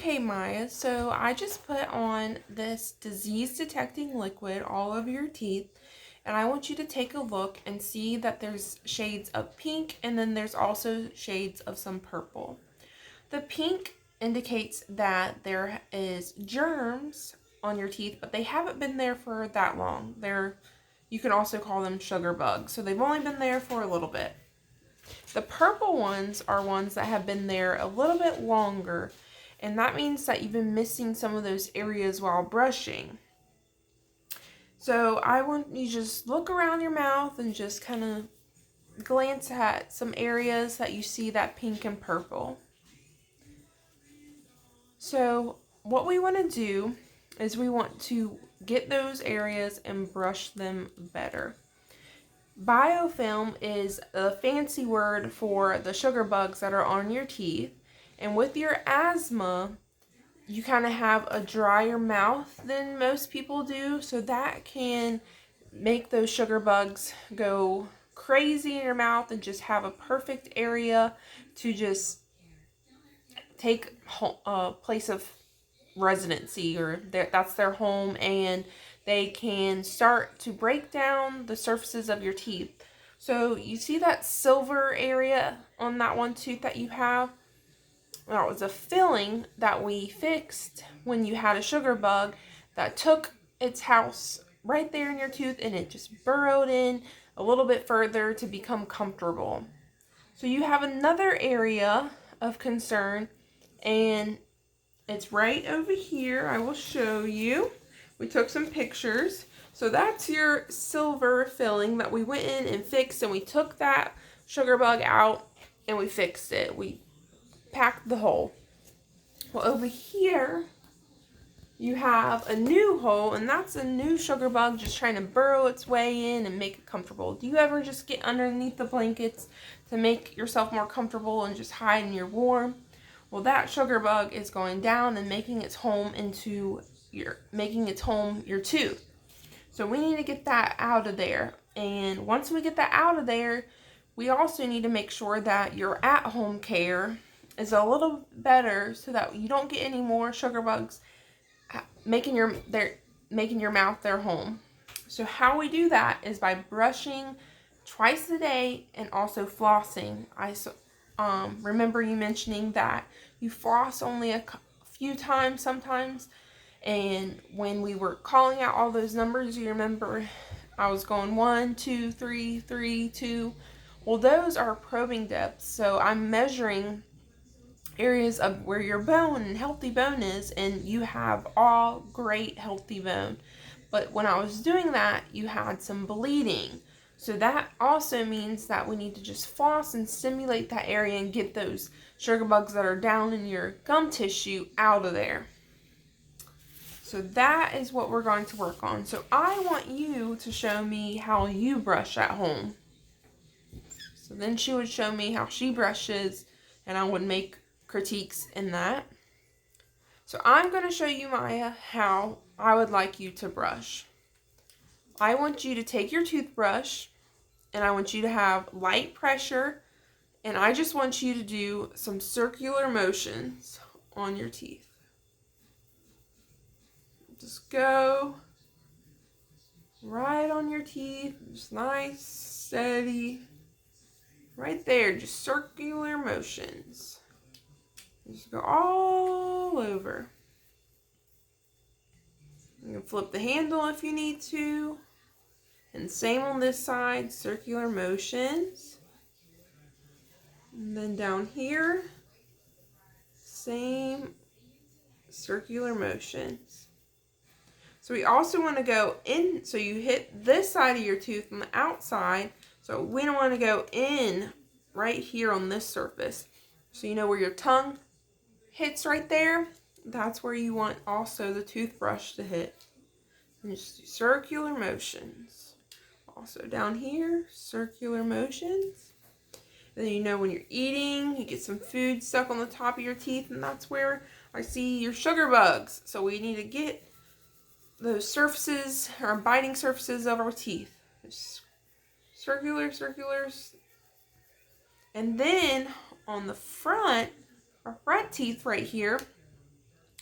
Okay, Maya, so I just put on this disease detecting liquid all over your teeth, and I want you to take a look and see that there's shades of pink and then there's also shades of some purple. The pink indicates that there is germs on your teeth, but they haven't been there for that long. You can also call them sugar bugs, so they've only been there for a little bit. The purple ones are ones that have been there a little bit longer, and that means that you've been missing some of those areas while brushing. So I want you to just look around your mouth and just kind of glance at some areas that you see that pink and purple. So what we want to do is we want to get those areas and brush them better. Biofilm is a fancy word for the sugar bugs that are on your teeth. And with your asthma, you kind of have a drier mouth than most people do. So that can make those sugar bugs go crazy in your mouth and just have a perfect area to just take a place of residency, or that's their home, and they can start to break down the surfaces of your teeth. So you see that silver area on that one tooth that you have? That was a filling that we fixed when you had a sugar bug that took its house right there in your tooth, and it just burrowed in a little bit further to become comfortable. So you have another area of concern, and it's right over here. I will show you. We took some pictures. So that's your silver filling that we went in and fixed, and we took that sugar bug out and we fixed it. We packed the hole. Well, over here you have a new hole, and that's a new sugar bug just trying to burrow its way in and make it comfortable. Do you ever just get underneath the blankets to make yourself more comfortable and just hide and you're warm? Well, that sugar bug is going down and making its home your tooth. So we need to get that out of there. And once we get that out of there, we also need to make sure that your at-home care is a little better so that you don't get any more sugar bugs making your mouth their home. So how we do that is by brushing twice a day and also flossing. I remember you mentioning that you floss only a few times sometimes, and when we were calling out all those numbers, you remember I was going 1, 2, 3, 3, 2. Well, those are probing depths, so I'm measuring areas of where your bone and healthy bone is, and you have all great healthy bone. But when I was doing that, you had some bleeding. So that also means that we need to just floss and stimulate that area and get those sugar bugs that are down in your gum tissue out of there. So that is what we're going to work on. So I want you to show me how you brush at home. So then she would show me how she brushes, and I would make critiques in that. So I'm going to show you, Maya, how I would like you to brush. I want you to take your toothbrush, and I want you to have light pressure, and I just want you to do some circular motions on your teeth. Just go right on your teeth, just nice, steady, right there, just circular motions. Just go all over. You can flip the handle if you need to. And same on this side, circular motions. And then down here, same circular motions. So we also want to go in, so you hit this side of your tooth on the outside. So we don't want to go in right here on this surface. So you know where your tongue hits right there? That's where you want also the toothbrush to hit. And just do circular motions. Also down here, circular motions. And then you know when you're eating, you get some food stuck on the top of your teeth, and that's where I see your sugar bugs. So we need to get those surfaces, or biting surfaces of our teeth. Just circulars. And then on the front, our front teeth right here,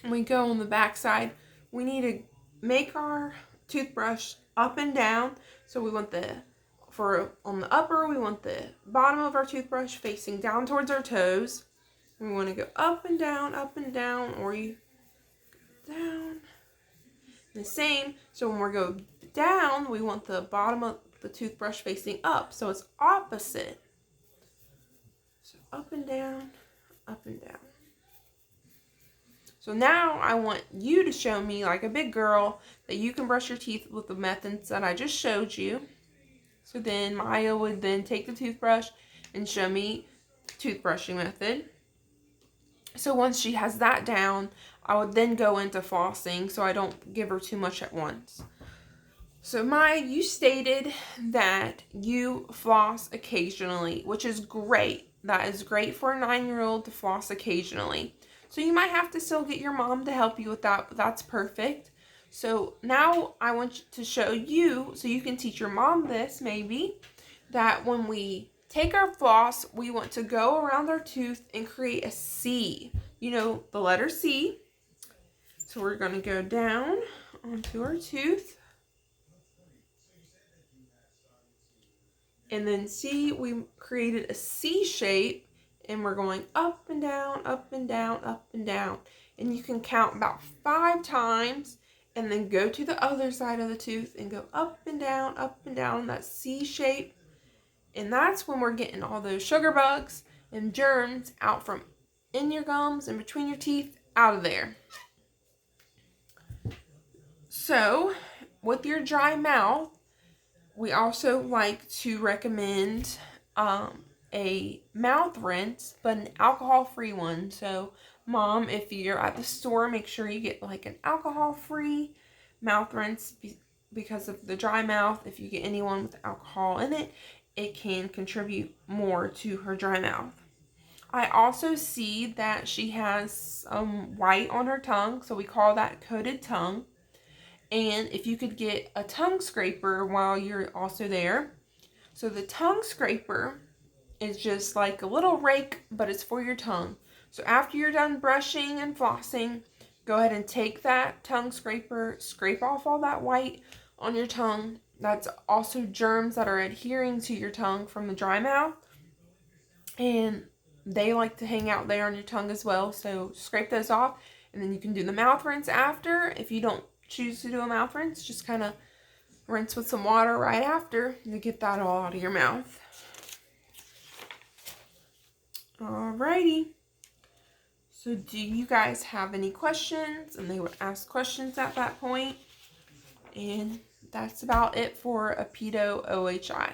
we go on the back side, we need to make our toothbrush up and down. So we want on the upper, we want the bottom of our toothbrush facing down towards our toes. We want to go up and down, or you down. The same. So when we go down, we want the bottom of the toothbrush facing up. So it's opposite. So up and down, up and down. So now I want you to show me, like a big girl, that you can brush your teeth with the methods that I just showed you. So then Maya would then take the toothbrush and show me toothbrushing method. So once she has that down, I would then go into flossing so I don't give her too much at once. So Maya, you stated that you floss occasionally, which is great. That is great for a 9-year-old to floss occasionally. So you might have to still get your mom to help you with that, but that's perfect. So now I want to show you, so you can teach your mom this maybe, that when we take our floss, we want to go around our tooth and create a C. You know, the letter C. So we're going to go down onto our tooth. And then see, we created a C shape, and we're going up and down, up and down, up and down. And you can count about 5 times, and then go to the other side of the tooth and go up and down, that C shape. And that's when we're getting all those sugar bugs and germs out from in your gums and between your teeth, out of there. So, with your dry mouth, we also like to recommend a mouth rinse, but an alcohol-free one. So, Mom, if you're at the store, make sure you get like an alcohol-free mouth rinse because of the dry mouth. If you get anyone with alcohol in it, it can contribute more to her dry mouth. I also see that she has some white on her tongue, so we call that coated tongue. And if you could get a tongue scraper while you're also there. So the tongue scraper is just like a little rake, but it's for your tongue. So after you're done brushing and flossing, go ahead and take that tongue scraper, scrape off all that white on your tongue. That's also germs that are adhering to your tongue from the dry mouth. And they like to hang out there on your tongue as well. So scrape those off, and then you can do the mouth rinse after. If you don't choose to do a mouth rinse, just kind of rinse with some water right after to get that all out of your mouth. Alrighty. So do you guys have any questions? And they would ask questions at that point. And that's about it for a pedo OHI.